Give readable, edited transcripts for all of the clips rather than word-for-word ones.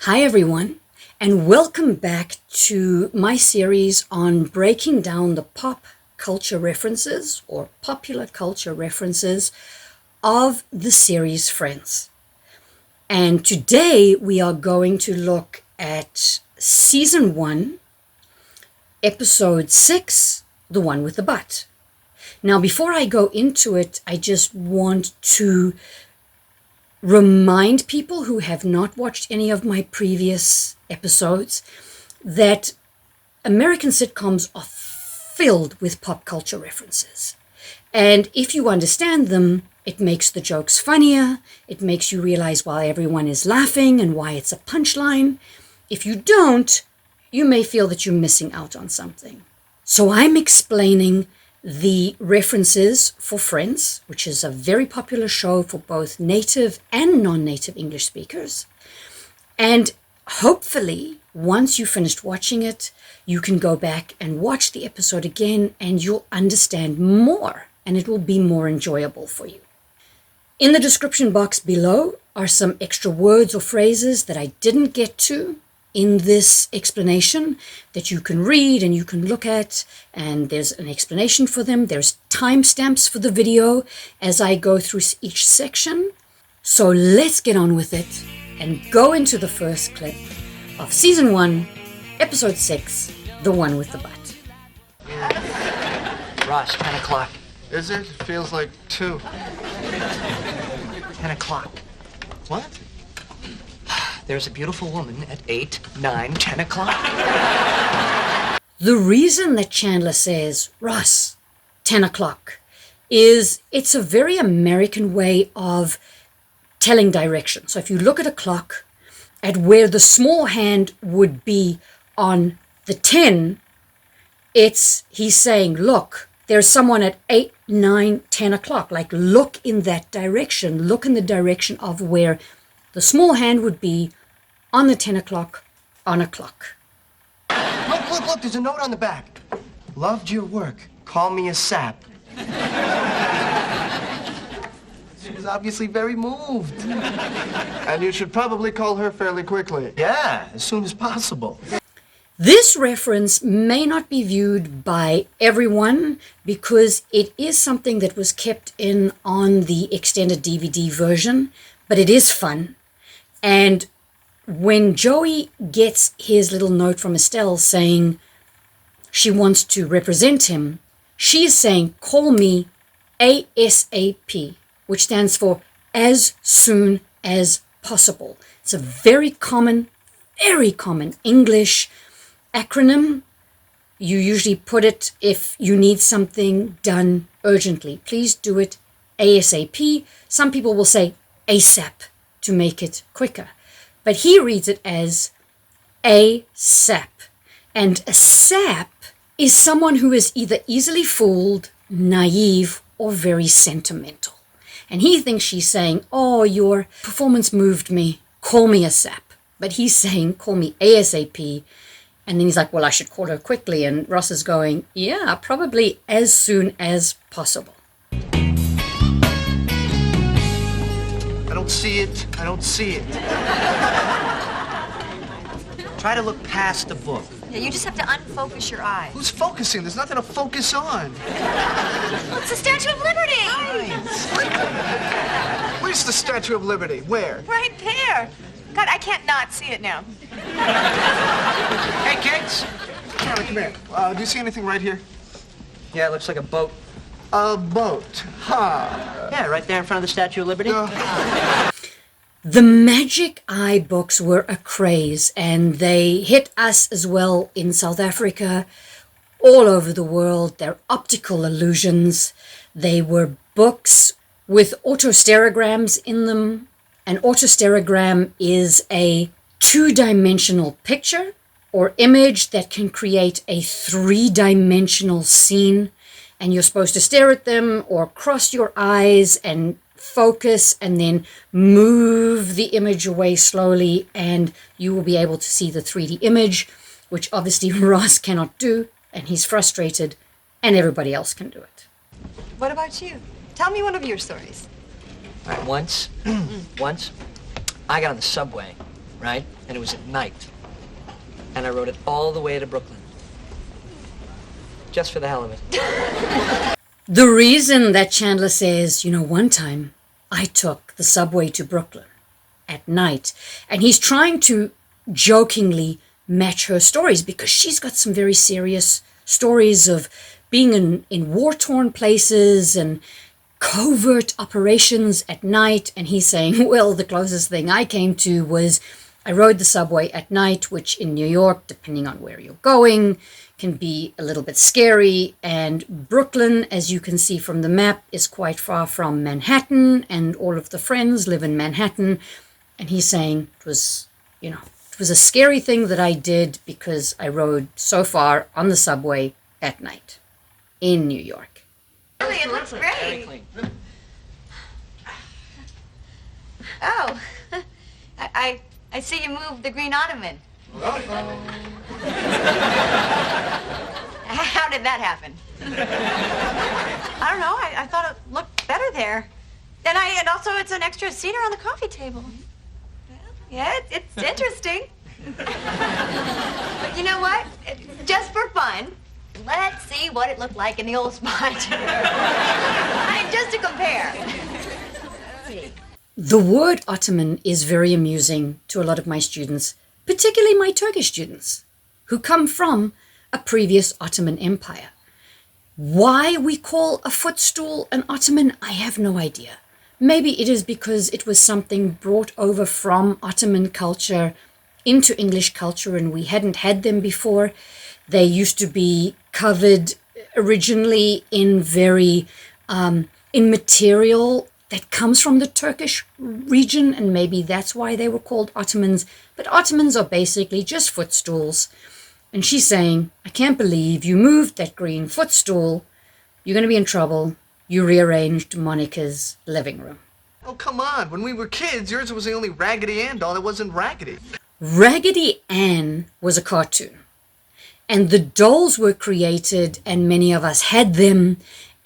Hi everyone, and welcome back to my series on breaking down the pop culture references or popular culture references of the series Friends. And today we are going to look at season 1, episode 6, the one with the butt. Now, before I go into it, I just want to remind people who have not watched any of my previous episodes that American sitcoms are filled with pop culture references. And if you understand them, it makes the jokes funnier. It makes you realize why everyone is laughing and why it's a punchline. If you don't, you may feel that you're missing out on something. So I'm explaining the references for Friends, which is a very popular show for both native and non-native English speakers. And hopefully, once you finished watching it, you can go back and watch the episode again and you'll understand more and it will be more enjoyable for you. In the description box below are some extra words or phrases that I didn't get to in this explanation that you can read and you can look at, and there's an explanation for them. There's timestamps for the video as I go through each section. So let's get on with it and go into the first clip of season 1, episode 6, the one with the butt. Ross, 10 o'clock. Is it? It feels like 2. 10 o'clock. What? There's a beautiful woman at 8, 9, 10 o'clock. The reason that Chandler says, Ross, 10 o'clock, is it's a very American way of telling direction. So if you look at a clock, at where the small hand would be on the 10, he's saying, look, there's someone at 8, 9, 10 o'clock. Like, look in that direction. Look in the direction of where the small hand would be on the 10 o'clock on a clock. Look, there's a note on the back. Loved your work. Call me a sap. She was obviously very moved. And you should probably call her fairly quickly. Yeah, as soon as possible. This reference may not be viewed by everyone because it is something that was kept in on the extended DVD version, but it is fun. And when Joey gets his little note from Estelle saying she wants to represent him, she is saying, call me ASAP, which stands for as soon as possible. It's a very common English acronym. You usually put it if you need something done urgently. Please do it ASAP. Some people will say ASAP to make it quicker. But he reads it as a sap. And a sap is someone who is either easily fooled, naive, or very sentimental. And he thinks she's saying, oh, your performance moved me. Call me a sap. But he's saying, call me ASAP. And then he's like, well, I should call her quickly. And Ross is going, yeah, probably as soon as possible. I don't see it. Try to look past the book. Yeah, you just have to unfocus your eyes. Who's focusing? There's nothing to focus on. It's the Statue of Liberty! Where's the Statue of Liberty? Where? Right there. God, I can't not see it now. Hey, kids. Charlie, come here. Do you see anything right here? Yeah, it looks like a boat. A boat. Huh. Yeah, right there in front of the Statue of Liberty. The Magic Eye books were a craze, and they hit us as well in South Africa, all over the world. They're optical illusions. They were books with autostereograms in them. An autostereogram is a 2-dimensional picture or image that can create a 3-dimensional scene, and you're supposed to stare at them or cross your eyes and focus and then move the image away slowly, and you will be able to see the 3D image, which obviously Ross cannot do, and he's frustrated, and everybody else can do it. What about you? Tell me one of your stories. All right, once, I got on the subway, right? And it was at night. And I rode it all the way to Brooklyn. Just for the hell of it. The reason that Chandler says, one time I took the subway to Brooklyn at night, and he's trying to jokingly match her stories because she's got some very serious stories of being in war-torn places and covert operations at night. And he's saying, well, the closest thing I came to was I rode the subway at night, which in New York, depending on where you're going, can be a little bit scary. And Brooklyn, as you can see from the map, is quite far from Manhattan, and all of the friends live in Manhattan. And he's saying it was a scary thing that I did because I rode so far on the subway at night in New York. Really, it looks Very great. clean. Oh, I see you moved the Green Ottoman. How did that happen? I don't know. I thought it looked better there. And also it's an extra cedar on the coffee table. Yeah, it's interesting. But you know what? Just for fun, let's see what it looked like in the old spot. Just to compare. The word Ottoman is very amusing to a lot of my students, particularly my Turkish students, who come from a previous Ottoman empire. Why we call a footstool an Ottoman, I have no idea. Maybe it is because it was something brought over from Ottoman culture into English culture and we hadn't had them before. They used to be covered originally in in material that comes from the Turkish region, and maybe that's why they were called Ottomans. But Ottomans are basically just footstools. And she's saying, I can't believe you moved that green footstool. You're going to be in trouble. You rearranged Monica's living room. Oh, come on. When we were kids, yours was the only Raggedy Ann doll that wasn't raggedy. Raggedy Ann was a cartoon. And the dolls were created, and many of us had them.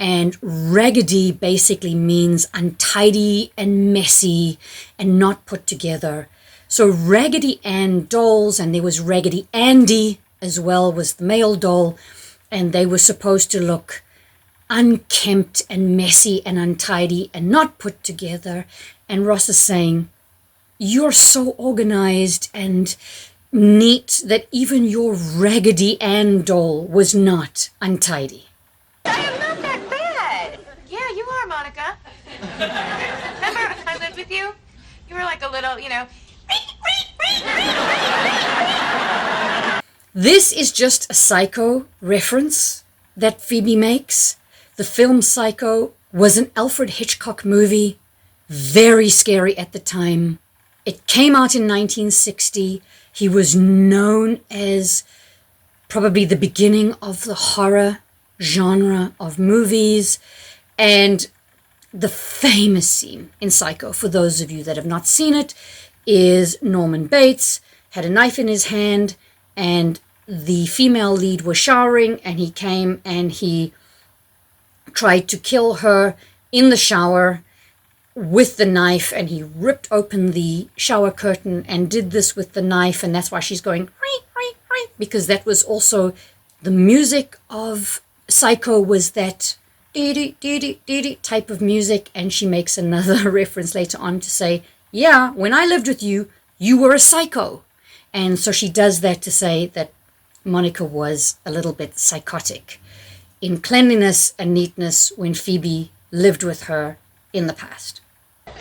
And raggedy basically means untidy and messy and not put together. So Raggedy Ann Dolls, and there was Raggedy Andy as well, was the male doll. And they were supposed to look unkempt and messy and untidy and not put together. And Ross is saying, you're so organized and neat that even your Raggedy Ann doll was not untidy. I am not that bad. Yeah, you are, Monica. Remember I lived with you? You were like a little, This is just a Psycho reference that Phoebe makes. The film Psycho was an Alfred Hitchcock movie, very scary at the time. It came out in 1960. He was known as probably the beginning of the horror genre of movies. And the famous scene in Psycho, for those of you that have not seen it, is Norman Bates had a knife in his hand and the female lead was showering, and he came and he tried to kill her in the shower with the knife, and he ripped open the shower curtain and did this with the knife, and that's why she's going because that was also the music of Psycho, was that type of music. And she makes another reference later on to say, yeah, when I lived with you, you were a psycho. And so she does that to say that Monica was a little bit psychotic in cleanliness and neatness when Phoebe lived with her in the past.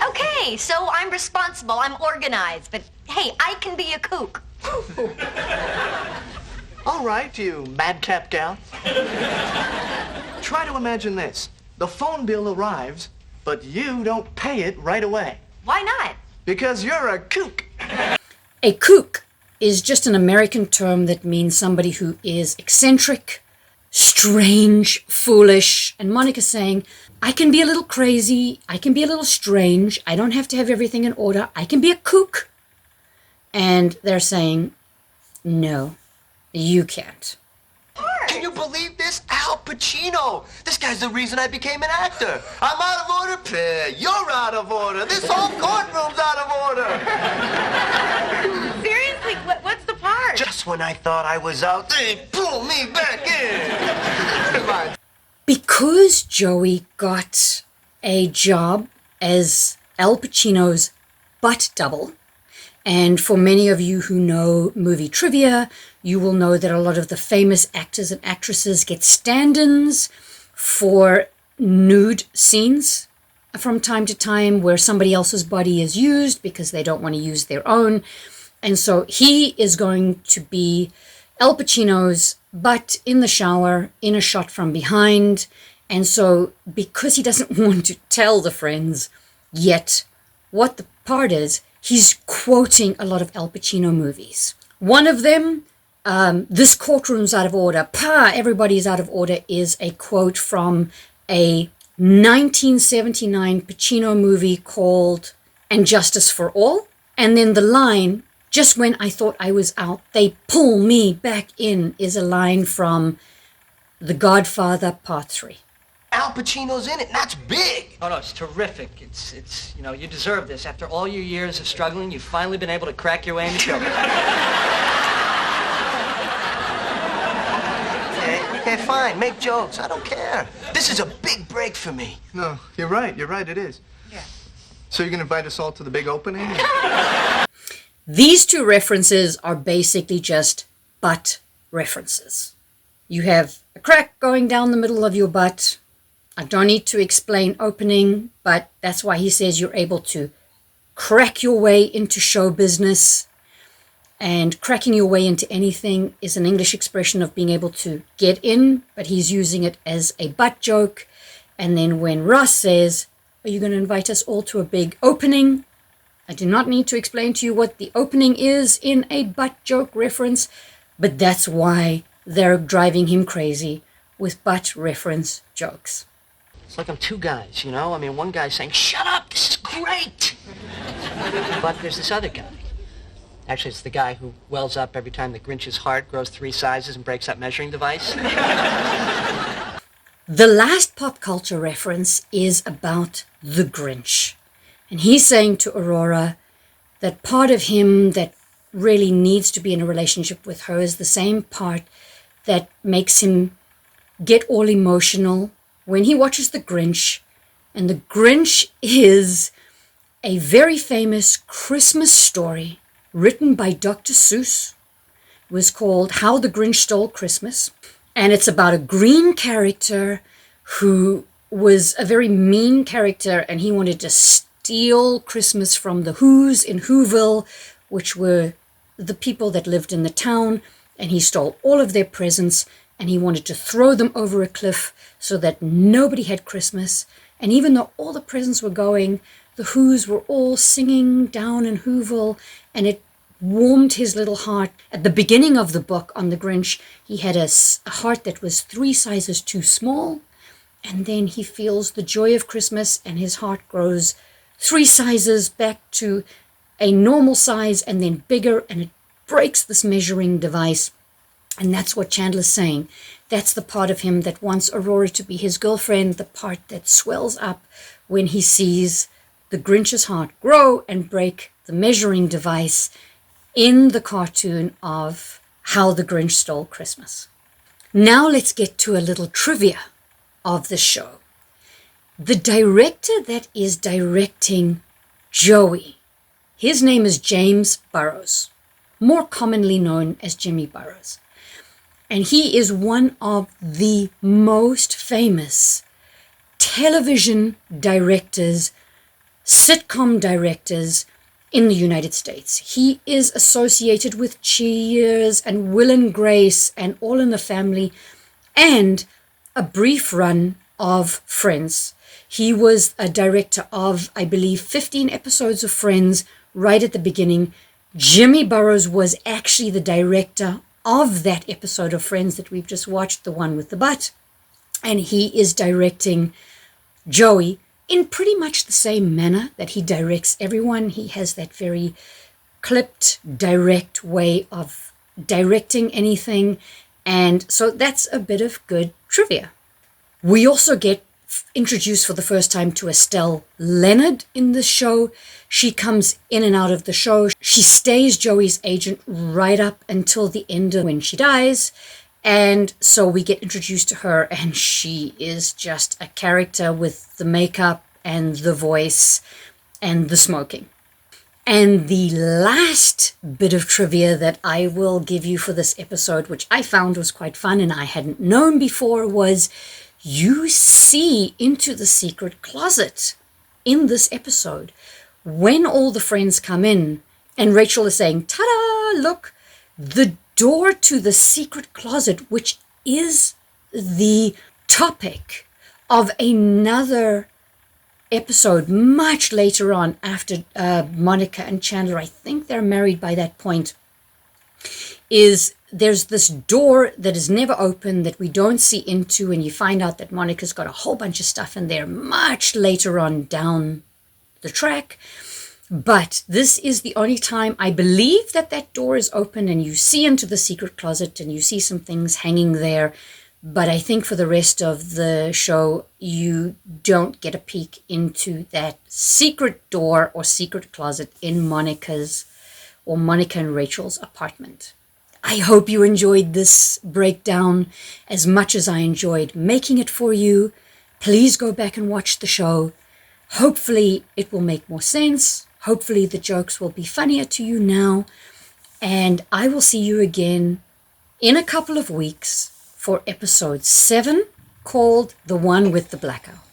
Okay, so I'm responsible, I'm organized, but hey, I can be a kook. All right, you madcap gal. Try to imagine this. The phone bill arrives, but you don't pay it right away. Why not? Because you're a kook. A kook is just an American term that means somebody who is eccentric, strange, foolish. And Monica's saying, I can be a little crazy, I can be a little strange, I don't have to have everything in order, I can be a kook. And they're saying, no, you can't. Can you believe this, Al? Pacino. This guy's the reason I became an actor. I'm out of order. You're out of order. This whole courtroom's out of order. Seriously, what's the part? Just when I thought I was out, they pull me back in. Come on. Because Joey got a job as Al Pacino's butt double, and for many of you who know movie trivia, you will know that a lot of the famous actors and actresses get stand-ins for nude scenes from time to time where somebody else's body is used because they don't want to use their own. And so he is going to be Al Pacino's butt in the shower in a shot from behind. And so because he doesn't want to tell the friends yet what the part is, he's quoting a lot of Al Pacino movies. One of them, this courtroom's out of order, everybody's out of order, is a quote from a 1979 Pacino movie called And Justice for All. And then the line, just when I thought I was out, they pull me back in, is a line from The Godfather Part 3. Al Pacino's in it, and that's big. Oh, no, it's terrific. It's you deserve this. After all your years of struggling, you've finally been able to crack your way into show. Okay, fine. Make jokes. I don't care. This is a big break for me. No, you're right. You're right. It is. Yeah. So you're going to invite us all to the big opening? These two references are basically just butt references. You have a crack going down the middle of your butt. I don't need to explain opening, but that's why he says you're able to crack your way into show business. And cracking your way into anything is an English expression of being able to get in, but he's using it as a butt joke. And then when Ross says, are you going to invite us all to a big opening? I do not need to explain to you what the opening is in a butt joke reference, but that's why they're driving him crazy with butt reference jokes. It's like I'm two guys, you know? I mean, one guy's saying, shut up, this is great! But there's this other guy. Actually, it's the guy who wells up every time the Grinch's heart grows 3 sizes and breaks that measuring device. The last pop culture reference is about the Grinch. And he's saying to Aurora that part of him that really needs to be in a relationship with her is the same part that makes him get all emotional when he watches The Grinch. And The Grinch is a very famous Christmas story written by Dr. Seuss. It was called How the Grinch Stole Christmas. And it's about a green character who was a very mean character, and he wanted to steal Christmas from the Who's in Whoville, which were the people that lived in the town, and he stole all of their presents, and he wanted to throw them over a cliff so that nobody had Christmas. And even though all the presents were going, the Who's were all singing down in Whoville, and it warmed his little heart. At the beginning of the book on the Grinch, he had a heart that was 3 sizes too small, and then he feels the joy of Christmas, and his heart grows 3 sizes back to a normal size, and then bigger, and it breaks this measuring device. And that's what Chandler's saying. That's the part of him that wants Aurora to be his girlfriend, the part that swells up when he sees the Grinch's heart grow and break the measuring device in the cartoon of How the Grinch Stole Christmas. Now let's get to a little trivia of the show. The director that is directing Joey, his name is James Burrows, more commonly known as Jimmy Burrows. And he is one of the most famous television directors, sitcom directors in the United States. He is associated with Cheers and Will and Grace and All in the Family and a brief run of Friends. He was a director of, I believe, 15 episodes of Friends right at the beginning. Jimmy Burrows was actually the director of that episode of Friends that we've just watched, the one with the butt. And he is directing Joey in pretty much the same manner that he directs everyone. He has that very clipped, direct way of directing anything. And so that's a bit of good trivia. We also get introduced for the first time to Estelle Leonard in the show. She comes in and out of the show. She stays Joey's agent right up until the end of when she dies. And so we get introduced to her, and she is just a character with the makeup and the voice and the smoking. And the last bit of trivia that I will give you for this episode, which I found was quite fun and I hadn't known before, was you see into the secret closet in this episode. When all the friends come in and Rachel is saying, ta-da, look, the door to the secret closet, which is the topic of another episode much later on after Monica and Chandler, I think they're married by that point, is there's this door that is never open that we don't see into, and you find out that Monica's got a whole bunch of stuff in there much later on down the track. But this is the only time I believe that that door is open and you see into the secret closet and you see some things hanging there. But I think for the rest of the show, you don't get a peek into that secret door or secret closet in Monica and Rachel's apartment. I hope you enjoyed this breakdown as much as I enjoyed making it for you. Please go back and watch the show. Hopefully it will make more sense. Hopefully the jokes will be funnier to you now. And I will see you again in a couple of weeks for episode 7, called The One with the Blackout.